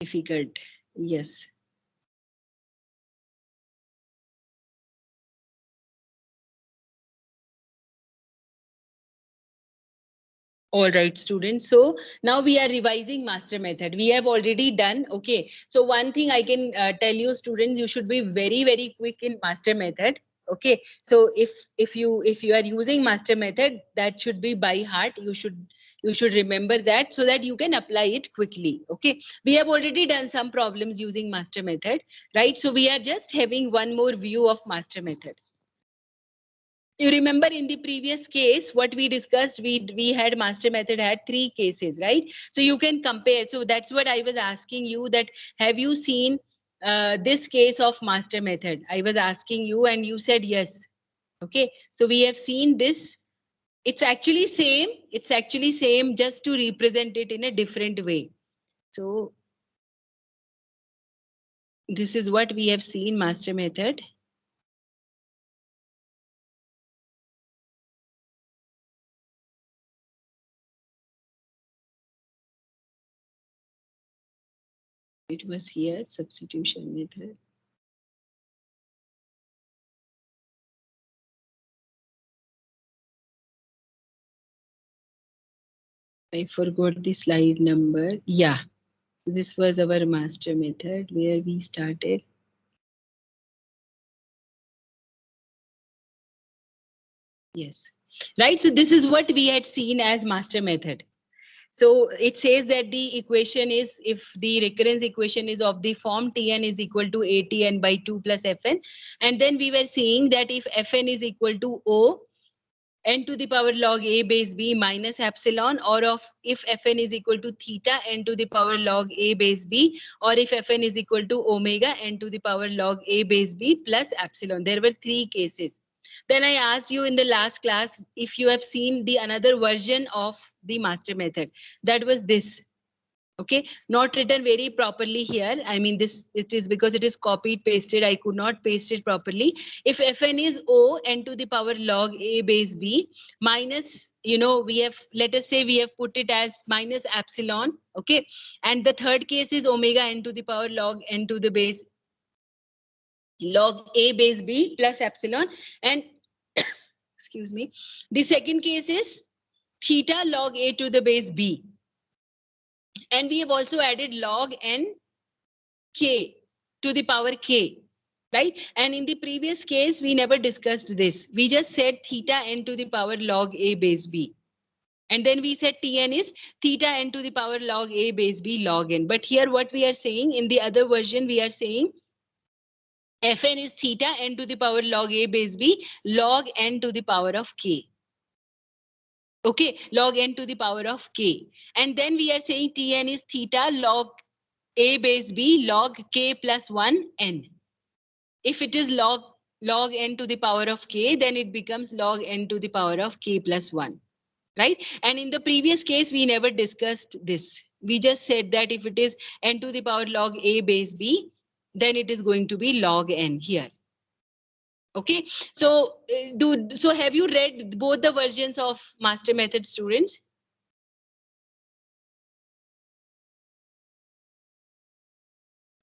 difficult. Yes. All right, students. So now we are revising master method. We have already done. Okay. So one thing I can tell you, students, you should be very, very quick in master method. Okay. So if you are using master method, that should be by heart. You should remember that so that you can apply it quickly. Okay. We have already done some problems using master method, right? So we are just having one more view of master method. You remember in the previous case what we discussed, we had master method had 3 cases, right? So you can compare. So that's what I was asking you, that have you seen this case of master method? I was asking you and you said yes. Okay, so we have seen this. It's actually same just to represent it in a different way. So this is what we have seen master method. It was here, substitution method. I forgot the slide number. Yeah, so this was our master method where we started. Yes, right. So this is what we had seen as master method. So it says that the equation is, if the recurrence equation is of the form Tn is equal to Atn by 2 plus Fn, and then we were seeing that if Fn is equal to O, n to the power log a base b minus epsilon, or of if Fn is equal to theta n to the power log a base b, or if Fn is equal to omega n to the power log a base b plus epsilon. There were 3 cases. Then I asked you in the last class if you have seen the another version of the master method. That was this. Okay, not written very properly here. I mean, this, it is because it is copied pasted, I could not paste it properly. If Fn is O n to the power log a base b minus, we have, let us say we have put it as minus epsilon. Okay, and the third case is omega n to the power log n to the base log a base b plus epsilon, and excuse me, the second case is theta log a to the base b, and we have also added log n k to the power k, right? And in the previous case, we never discussed this. We just said theta n to the power log a base b. And then we said Tn is theta n to the power log a base b log n. But here what we are saying, in the other version, we are saying Fn is theta n to the power log a base b log n to the power of k. Okay, log n to the power of k. And then we are saying Tn is theta log a base b log k plus 1 n. If it is log n to the power of k, then it becomes log n to the power of k plus 1, right? And in the previous case, we never discussed this. We just said that if it is n to the power log a base b, then it is going to be log n here. Okay, so so have you read both the versions of master method, students?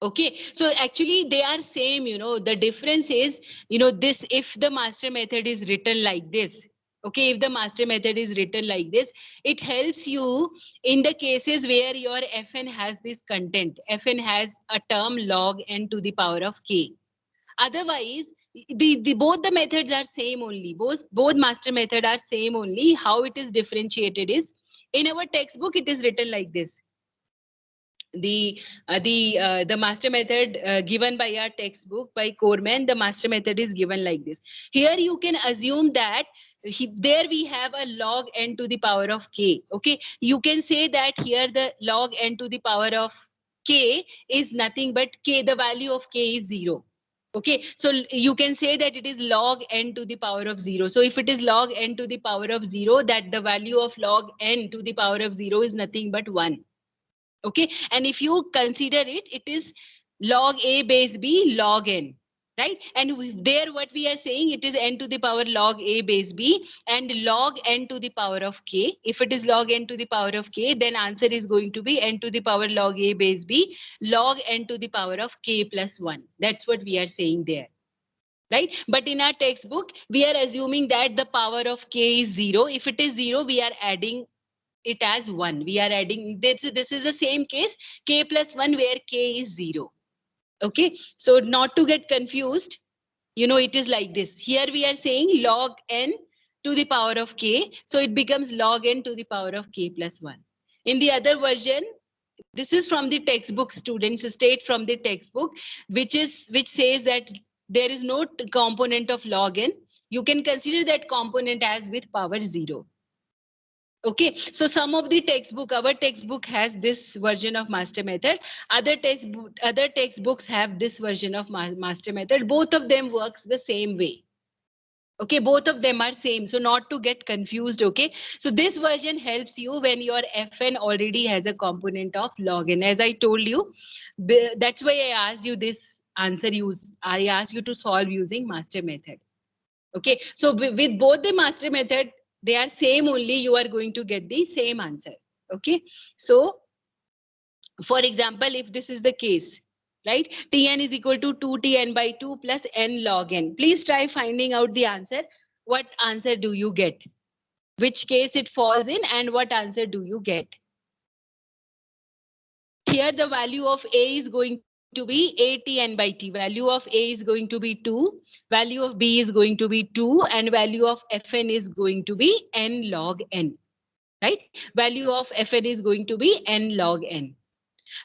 Okay, so actually they are same, the difference is, this, if the master method is written like this, okay, if the master method is written like this, it helps you in the cases where your Fn has this content. Fn has a term log n to the power of k. Otherwise, the both the methods are same only. Both master method are same only. How it is differentiated is, in our textbook, it is written like this. The master method given by our textbook by Coleman, the master method is given like this. Here you can assume that there we have a log n to the power of k. Okay, you can say that here the log n to the power of k is nothing but k, the value of k is 0. Okay, so you can say that it is log n to the power of 0. So if it is log n to the power of 0, that the value of log n to the power of 0 is nothing but 1. Okay, and if you consider it, it is log a base b log n, right? And there what we are saying, it is n to the power log a base b and log n to the power of k. If it is log n to the power of k, then answer is going to be n to the power log a base b log n to the power of k plus 1. That's what we are saying there. Right? But in our textbook, we are assuming that the power of k is 0. If it is 0, we are adding it as 1. We are adding, this is the same case, k plus 1 where k is 0. Okay, so not to get confused, it is like this. Here we are saying log n to the power of k. So it becomes log n to the power of k plus 1. In the other version, this is from the textbook, students, state from the textbook, which says that there is no component of log n. You can consider that component as with power 0. Okay, so some of the textbook, our textbook has this version of master method. Other textbooks have this version of master method. Both of them works the same way. Okay, both of them are same, so not to get confused. Okay, so this version helps you when your fn already has a component of log n. As I told you, that's why I asked you this answer. I asked you to solve using master method. Okay, so with both the master method, they are same only, you are going to get the same answer. Okay, so for example, if this is the case, right, Tn is equal to 2Tn by 2 plus n log n. Please try finding out the answer. What answer do you get? Which case it falls in and what answer do you get? Here the value of A is going to be Atn by T. Value of A is going to be 2. Value of B is going to be 2 and value of Fn is going to be n log n. Right? Value of Fn is going to be n log n.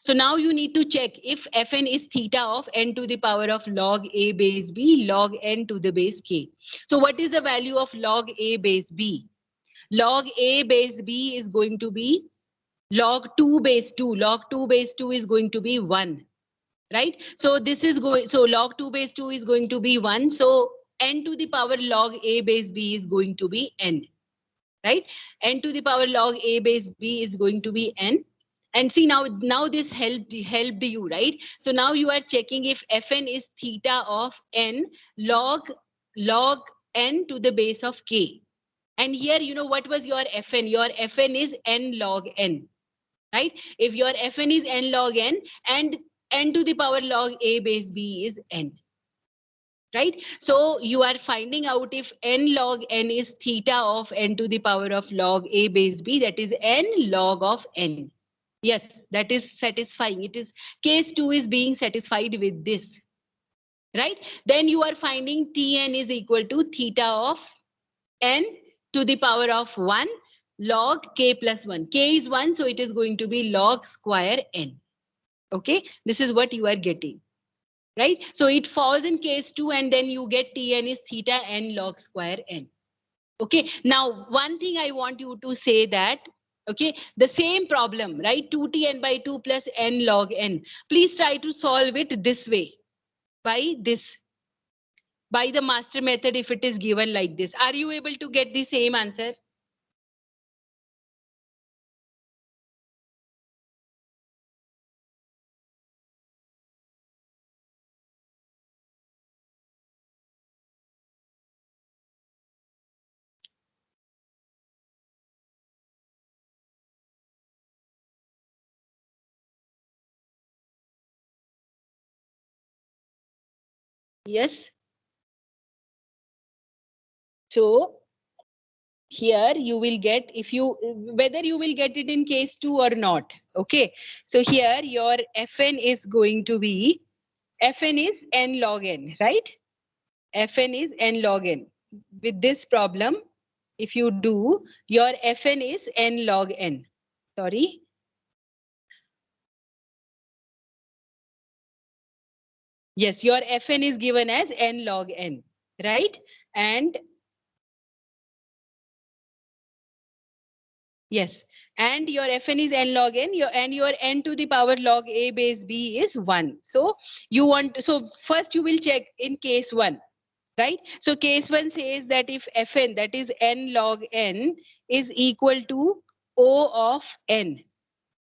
So now you need to check if Fn is theta of n to the power of log A base B log n to the base k. So what is the value of log A base B? Log A base B is going to be log 2 base 2. Log 2 base 2 is going to be 1. Right? So this is going, so log 2 base 2 is going to be 1. So n to the power log A base B is going to be n. Right? N to the power log A base B is going to be n. And see, now this helped you, right? So now you are checking if Fn is theta of n log n to the base of k. And here, what was your Fn? Your Fn is n log n. Right? If your Fn is n log n and n to the power log A base B is n. Right? So you are finding out if n log n is theta of n to the power of log A base B, that is n log of n. Yes, that is satisfying. It is case 2 is being satisfied with this. Right? Then you are finding Tn is equal to theta of n to the power of 1 log k plus 1. K is 1, so it is going to be log square n. Okay, this is what you are getting. Right? So it falls in case 2 and then you get Tn is theta n log square n. Okay, now one thing I want you to say that, okay, the same problem, right? 2Tn by 2 plus n log n. Please try to solve it this way, by this, by the master method if it is given like this. Are you able to get the same answer? Yes. So here you will get, if you, whether you will get it in case 2 or not. Okay, so here your Fn is going to be, Fn is n log n, right? Fn is n log n. With this problem, if you do, your Fn is n log n. Sorry. Yes, your Fn is given as n log n, right? And yes, and your Fn is n log n, and your n to the power log A base B is 1. So you want, so first you will check in case 1, right? So case 1 says that if Fn, that is n log n, is equal to O of n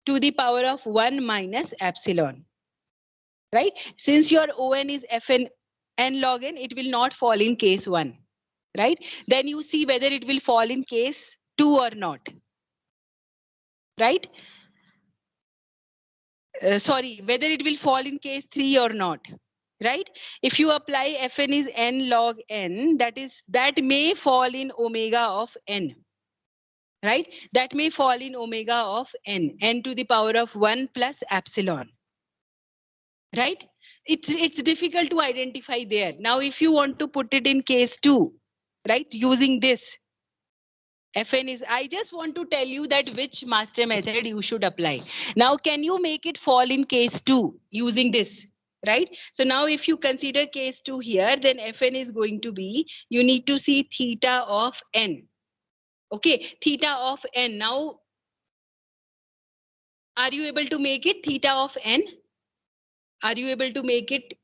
to the power of 1 minus epsilon, right? Since your On is Fn, n log n, it will not fall in case 1, right? Then you see whether it will fall in case 2 or not, right? Sorry, whether it will fall in case 3 or not, right? If you apply fn is n log n, that may fall in omega of n, right? That may fall in omega of n to the power of 1 plus epsilon, right? It's difficult to identify there. Now, if you want to put it in case 2, right, using this, fn is, I just want to tell you that which master method you should apply. Now, can you make it fall in case 2 using this, right? So now if you consider case 2 here, then fn is going to be, you need to see theta of n. Okay, theta of n. Now, are you able to make it theta of n? Are you able to make it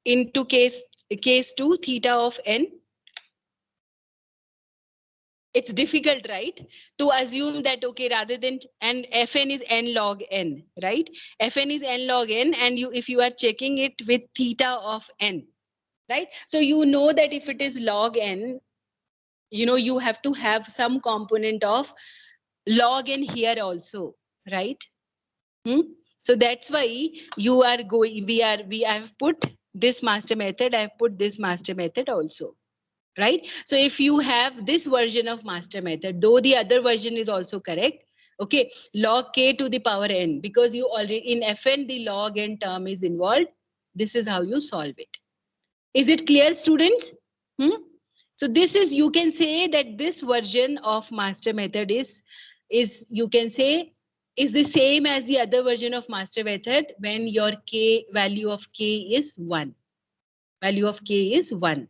into case 2 theta of n? It's difficult, right, to assume that, okay, rather than, and fn is n log n, right? Fn is n log n, and you, if you are checking it with theta of n, right? So you know that if it is log n, you know, you have to have some component of log n here also, right? So that's why you are going, we have put this master method, I have put this master method also, right? So if you have this version of master method, though the other version is also correct, okay, log k to the power n, because you already in fn the log n term is involved. This is how you solve it. Is it clear, students? So this is, you can say that this version of master method is you can say is the same as the other version of master method when your k value of k is 1. Value of k is 1.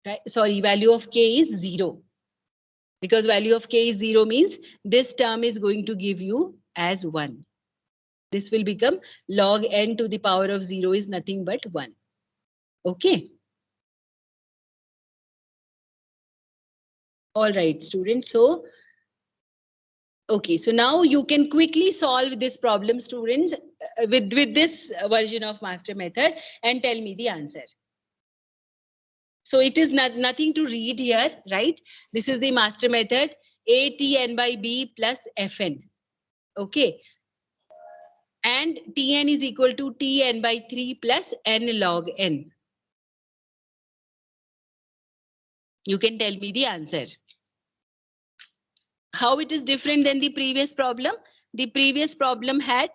Right? Sorry, value of k is 0. Because value of k is 0 means this term is going to give you as 1. This will become log n to the power of 0 is nothing but 1. Okay. All right, students. So, okay, so now you can quickly solve this problem, students, with this version of master method and tell me the answer. So it is nothing to read here, right? This is the master method, a t n by b plus fn. Okay. And tn is equal to tn by 3 plus n log n. You can tell me the answer. How it is different than the previous problem? The previous problem had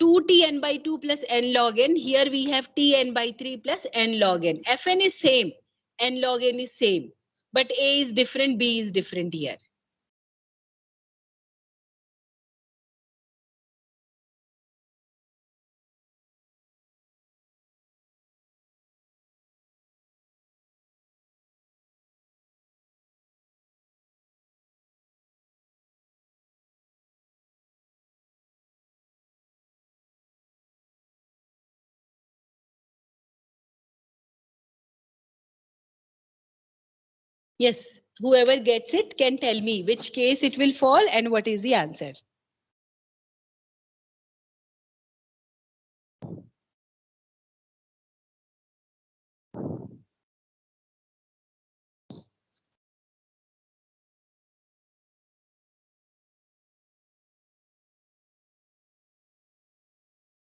2tn by 2 plus n log n. Here we have tn by 3 plus n log n. Fn is same, n log n is same, but a is different, b is different here. Yes, whoever gets it can tell me which case it will fall and what is the answer.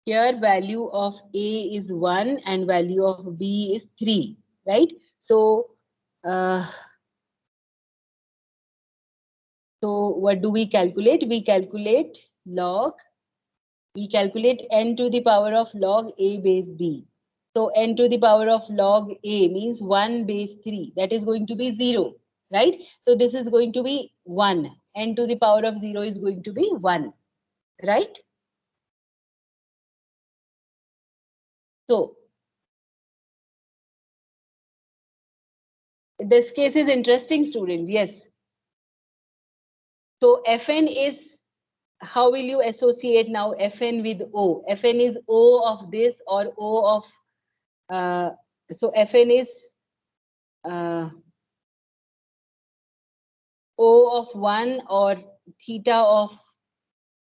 Here value of A is 1 and value of B is 3, right? So, so what do we calculate? We calculate n to the power of log A base B. So n to the power of log A means 1 base 3. That is going to be 0, right? So this is going to be 1. N to the power of 0 is going to be 1, right? So this case is interesting, students. Yes. So Fn is, how will you associate now Fn with O? Fn is O of this or O of, so Fn is uh, O of 1 or theta of,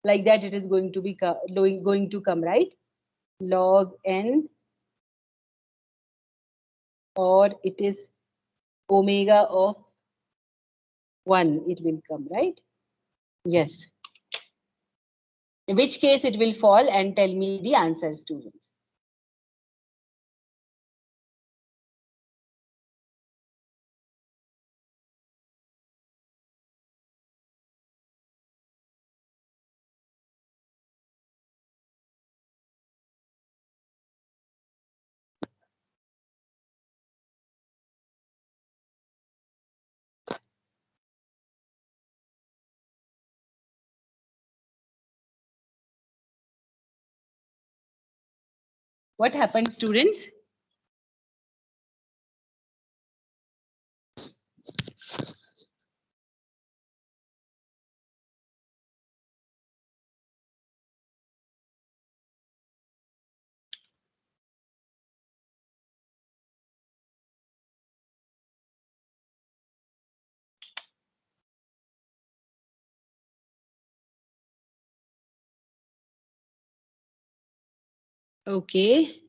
like that it is going to be going to come, right? Log n or it is omega of 1, it will come, right? Yes. In which case it will fall, and tell me the answer, students. What happened, students? Okay.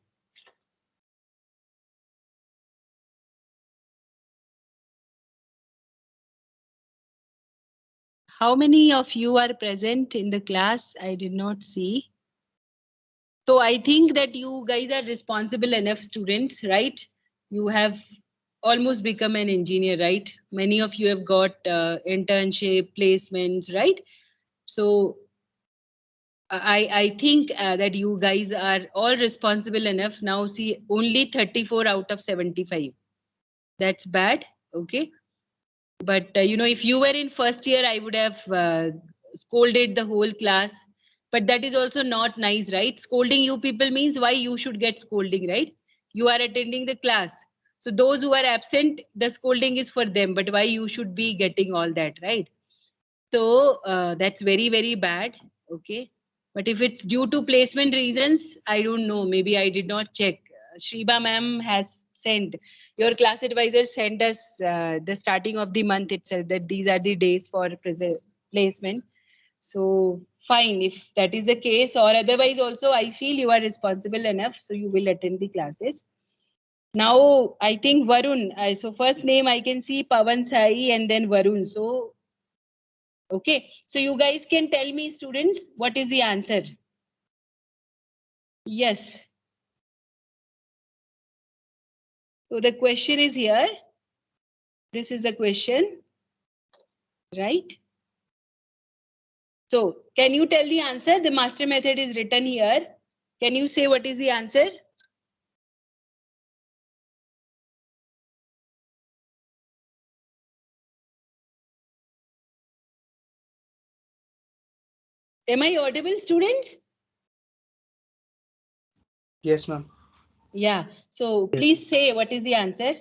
How many of you are present in the class? I did not see. So I think that you guys are responsible enough students, right? You have almost become an engineer, right? Many of you have got internship placements, right? So I think that you guys are all responsible enough. Now see, only 34 out of 75. That's bad. Okay. But if you were in first year, I would have scolded the whole class. But that is also not nice, right? Scolding you people means why you should get scolding, right? You are attending the class. So those who are absent, the scolding is for them. But why you should be getting all that, right? So that's very, very bad. Okay. But if it's due to placement reasons, I don't know. Maybe I did not check. Shriba ma'am has sent, your class advisor sent us the starting of the month itself that these are the days for placement. So fine, if that is the case, or otherwise also I feel you are responsible enough, so you will attend the classes. Now I think Varun, so first name I can see Pavan Sai and then Varun. So okay, so you guys can tell me, students, what is the answer? Yes. So the question is here. This is the question, right? So can you tell the answer? The master method is written here. Can you say what is the answer? Am I audible, students? Yes, ma'am. Yeah. So Yes. please say what is the answer?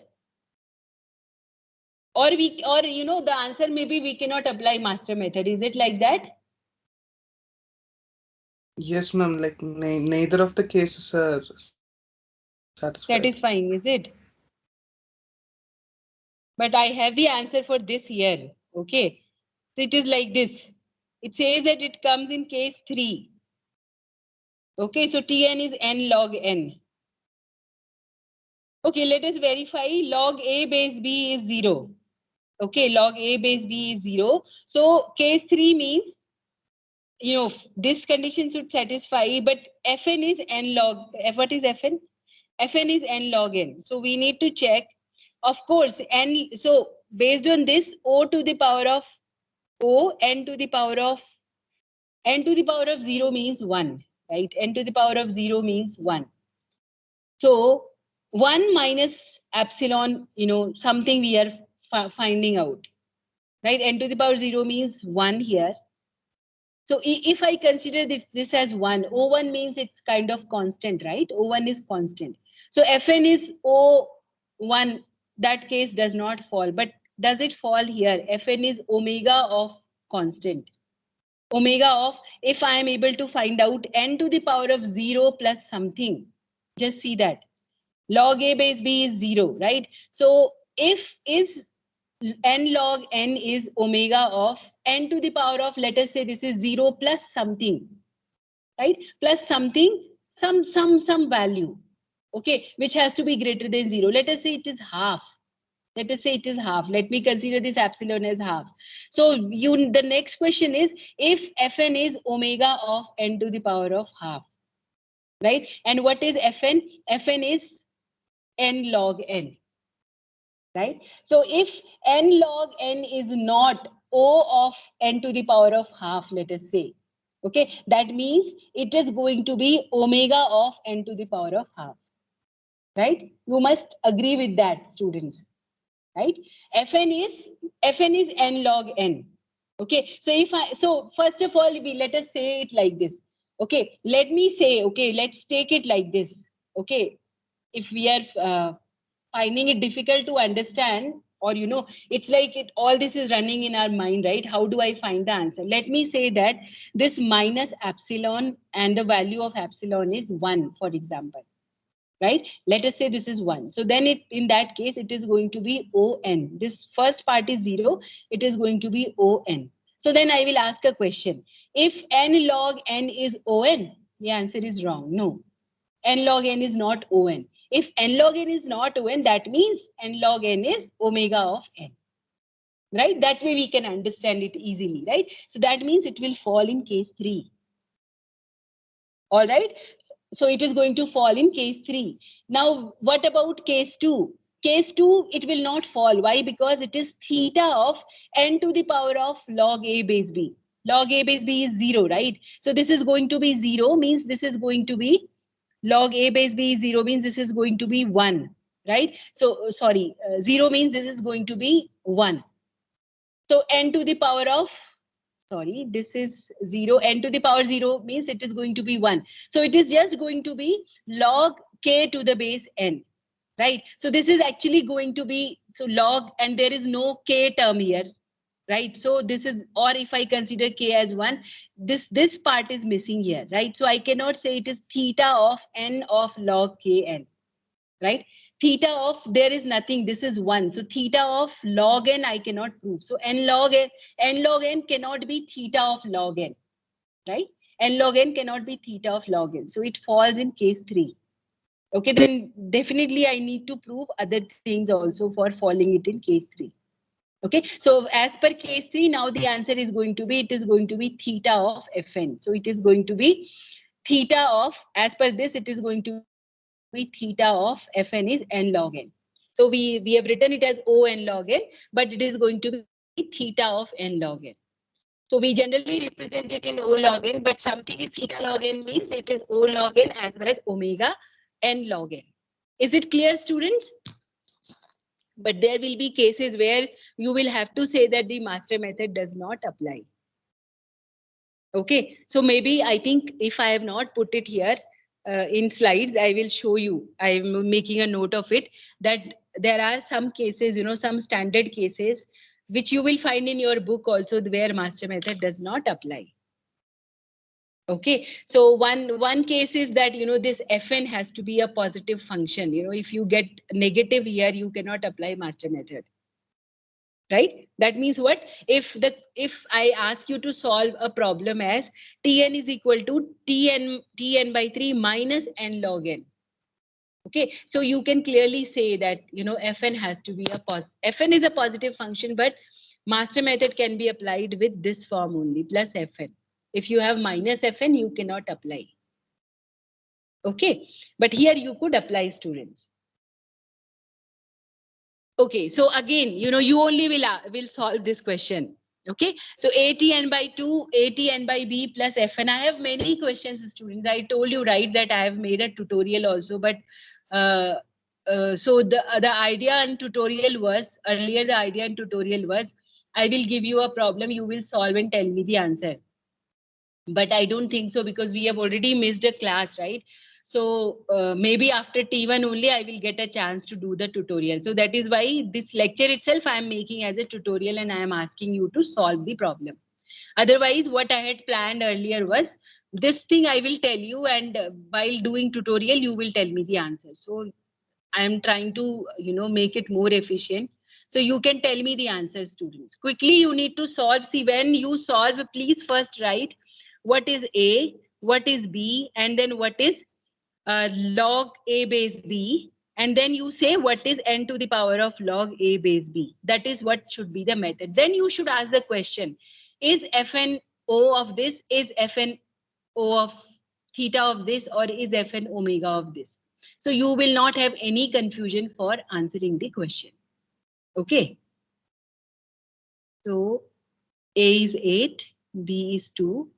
Or the answer maybe we cannot apply master method. Is it like that? Yes, ma'am. Like neither of the cases are satisfied. Satisfying, is it? But I have the answer for this here. Okay. So it is like this. It says that it comes in case 3. Okay, so Tn is n log n. Okay, let us verify. Log A base B is 0. Okay, log A base B is 0. So case 3 means, this condition should satisfy, but Fn is n log, what is Fn? Fn is n log n. So we need to check. Of course, n, so based on this, O to the power of O, n to the power of 0 means 1, right? N to the power of 0 means 1. So 1 minus epsilon, something we are finding out, right? N to the power 0 means 1 here. So if I consider this as 1, O1 means it's kind of constant, right? O1 is constant. So Fn is O1, that case does not fall. But does it fall here? Fn is omega of constant. Omega of, if I am able to find out n to the power of 0 plus something, just see that. Log A base B is 0, right? So if is n log n is omega of n to the power of, let us say this is 0 plus something, right? Plus something, some value. Okay, which has to be greater than 0. Let us say it is half. Let us say it is half. Let me consider this epsilon as half. So the next question is, if Fn is omega of n to the power of half, right? And what is Fn? Fn is n log n, right? So if n log n is not O of n to the power of half, let us say, okay, that means it is going to be omega of n to the power of half, right? You must agree with that, students, right? Fn is n log n. Okay, so first of all, let us say it like this. Okay, let me say, okay, let's take it like this. Okay, if we are finding it difficult to understand, or it's like all this is running in our mind, right? How do I find the answer? Let me say that this minus epsilon and the value of epsilon is 1, for example, right? Let us say this is 1. So then in that case, it is going to be on. This first part is 0. It is going to be on. So then I will ask a question. If n log n is on, the answer is wrong. No, n log n is not on. If n log n is not on, that means n log n is omega of n, right? That way we can understand it easily, right? So that means it will fall in case 3. All right. So it is going to fall in case 3. Now, what about case 2? Case 2, it will not fall. Why? Because it is theta of n to the power of log a base b. Log a base b is 0, right? So this is going to be 0, means this is going to be log a base b is 0, means this is going to be 1, right? So, sorry, 0 means this is going to be 1. So n to the power of, sorry, this is 0. N to the power 0 means it is going to be 1. So it is just going to be log k to the base n, right? So this is actually going to be, so log, and there is no k term here, right? So this is, or if I consider k as 1, this part is missing here, right? So I cannot say it is theta of n of log kn, right? Theta of, there is nothing, this is 1. So theta of log n I cannot prove. So n log n cannot be theta of log n, right? N log n cannot be theta of log n. So it falls in case 3. Okay, then definitely I need to prove other things also for falling it in case 3. Okay, so as per case 3, now the answer is going to be, it is going to be theta of Fn. So it is going to be theta of, as per this, it is going to be theta of Fn is n log n. So we have written it as O n log n, but it is going to be theta of n log n. So we generally represent it in O log n, but something is theta log n means it is O log n as well as omega n log n. Is it clear, students? But there will be cases where you will have to say that the master method does not apply. Okay, so maybe I think if I have not put it here in slides, I will show you. I'm making a note of it, that there are some cases, some standard cases, which you will find in your book also, where master method does not apply. Okay, so one case is that this Fn has to be a positive function. If you get negative here, you cannot apply master method. Right? That means what? If I ask you to solve a problem as Tn is equal to Tn by 3 minus n log n. Okay, so you can clearly say that Fn has to be Fn is a positive function, but master method can be applied with this form only, plus Fn. If you have minus Fn, you cannot apply. Okay, but here you could apply, students. Okay, so again, you only will solve this question. Okay, so ATN by 2, ATN by B plus Fn. I have many questions, students. I told you, right, that I have made a tutorial also, but so the idea and tutorial was, earlier the idea and tutorial was, I will give you a problem, you will solve and tell me the answer. But I don't think so, because we have already missed a class, right? So maybe after T1 only I will get a chance to do the tutorial. So that is why this lecture itself I am making as a tutorial, and I am asking you to solve the problem. Otherwise, what I had planned earlier was, this thing I will tell you, and while doing tutorial, you will tell me the answer. So I am trying to, make it more efficient. So you can tell me the answers, students. Quickly, you need to solve. See, when you solve, please first write what is A, what is B, and then what is log a base b, and then you say what is n to the power of log a base b. That is what should be the method. Then you should ask the question, is fn o of this, is fn o of theta of this, or is fn omega of this? So you will not have any confusion for answering the question. Okay. So a is 8, b is 2,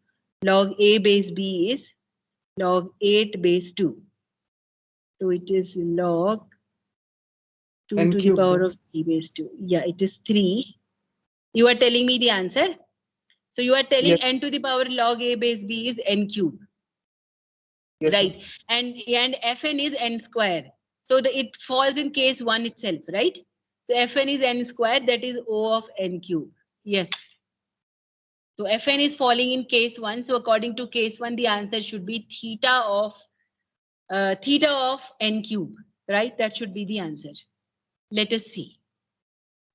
log a base b is log 8 base 2. So it is log 2 n to the cubed. power of 3 base 2. Yeah, it is 3. You are telling me the answer. So you are telling Yes, n to the power log a base b is n cube, yes, ma'am. right? And fn is n square. So it falls in case 1 itself, right? So fn is n square, that is O of n cube. Yes. So fn is falling in case 1. So according to case 1, the answer should be theta of n cube, right? That should be the answer. Let us see.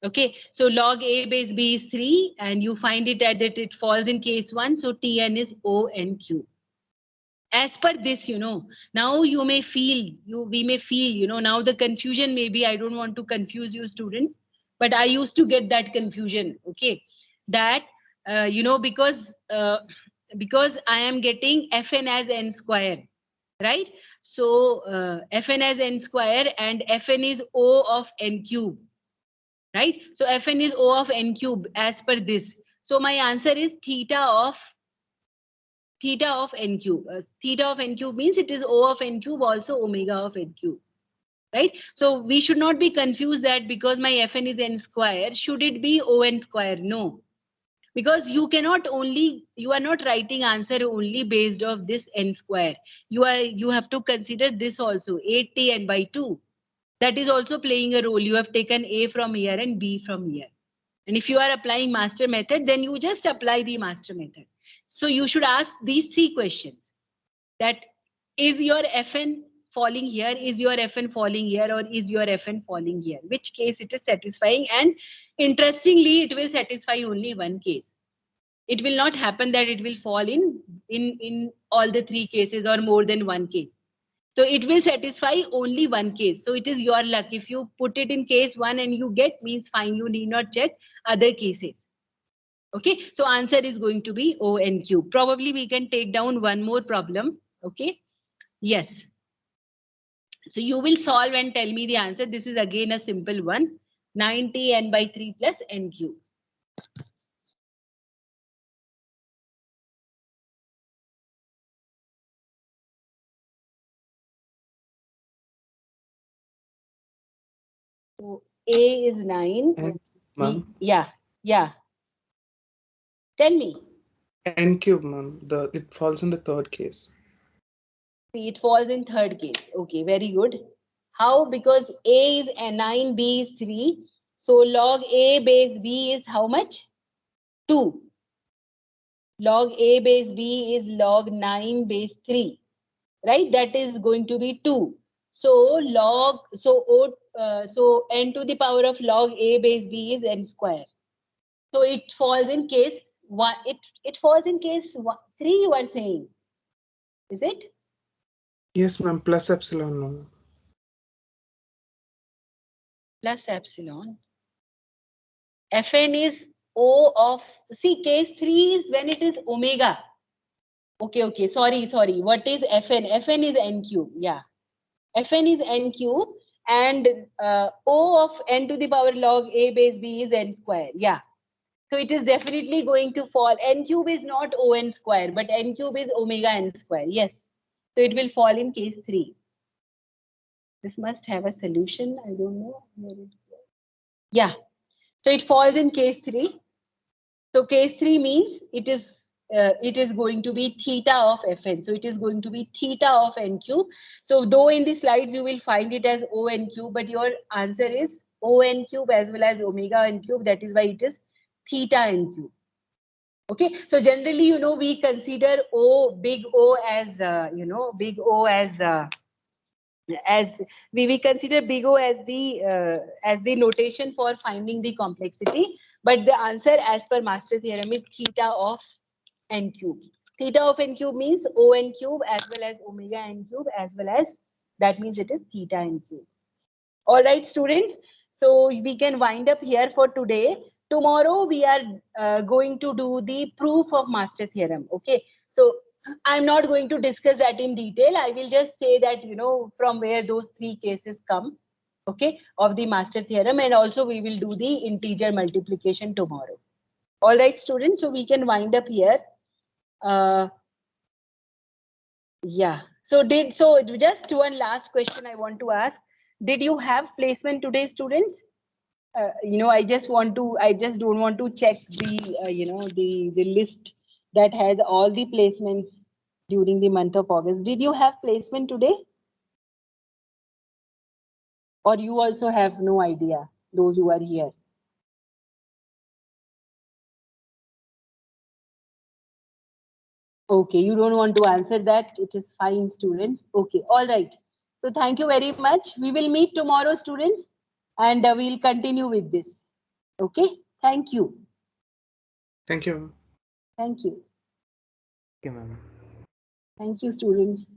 Okay, so log a base b is 3, and you find it at that it falls in case 1. So Tn is O n cube. As per this, now you may feel, we may feel, now the confusion, maybe I don't want to confuse you students, but I used to get that confusion. Okay, that because I am getting fn as n square, right? So fn as n square, and fn is O of n cube, right? So fn is O of n cube as per this. So my answer is theta of n cube. Theta of n cube means it is O of n cube, also omega of n cube, right? So we should not be confused that because my fn is n square, should it be O n square? No, because you are not writing answer only based off this n square. You have to consider this also, 8n by 2. That is also playing a role. You have taken A from here and B from here. And if you are applying master method, then you just apply the master method. So you should ask these 3 questions. That is your Fn falling here, is your Fn falling here, or is your Fn falling here? Which case it is satisfying? And interestingly, it will satisfy only one case. It will not happen that it will fall in all the 3 cases or more than one case. So it will satisfy only one case. So it is your luck. If you put it in case 1 and you get, means fine, you need not check other cases. Okay, so answer is going to be O n cube. Probably we can take down one more problem. Okay, yes. So you will solve and tell me the answer. This is again a simple one. 90 n by 3 plus n cube. So A is 9. n ma'am. Yeah, yeah. Tell me. N cube, ma'am. It falls in the third case. See, it falls in third case. Okay, very good. How? Because A is 9, B is 3. So log A base B is how much? 2. Log A base B is log 9 base 3. Right? That is going to be 2. So so n to the power of log A base B is n square. So it falls in case 1. It falls in case 3, you are saying. Is it? Yes, ma'am. Plus epsilon, ma'am. Plus epsilon. Fn is O of, see, case 3 is when it is omega. Okay, sorry. What is Fn? Fn is n cube. Yeah. Fn is n cube, and O of n to the power log A base B is n square. Yeah. So it is definitely going to fall. N cube is not O n square, but n cube is omega n square. Yes. So it will fall in case 3. This must have a solution. I don't know. Yeah. So it falls in case 3. So case 3 means it is going to be theta of Fn. So it is going to be theta of n cube. So though in the slides you will find it as O n cube, but your answer is O n cube as well as omega n cube. That is why it is theta n cube. Okay. So generally, we consider big O as, big O as we consider big O as the notation for finding the complexity, but the answer as per master theorem is theta of n cube. Theta of n cube means O n cube as well as omega n cube as well as, that means it is theta n cube. All right, students. So we can wind up here for today. Tomorrow we are going to do the proof of master theorem. Okay. So I'm not going to discuss that in detail. I will just say that, you know, from where those three cases come, okay, of the master theorem, and also we will do the integer multiplication tomorrow. All right, students. So we can wind up here. Uh, yeah. So just one last question I want to ask. Did you have placement today, students? You know, I just don't want to check the, you know, the list that has all the placements during the month of August. Did you have placement today? Or you also have no idea, those who are here? Okay, you don't want to answer that. It is fine, students. Okay, all right. So thank you very much. We will meet tomorrow, students, and we'll continue with this. Okay, thank you. Thank you. Thank you. Okay, ma'am. Thank you, students.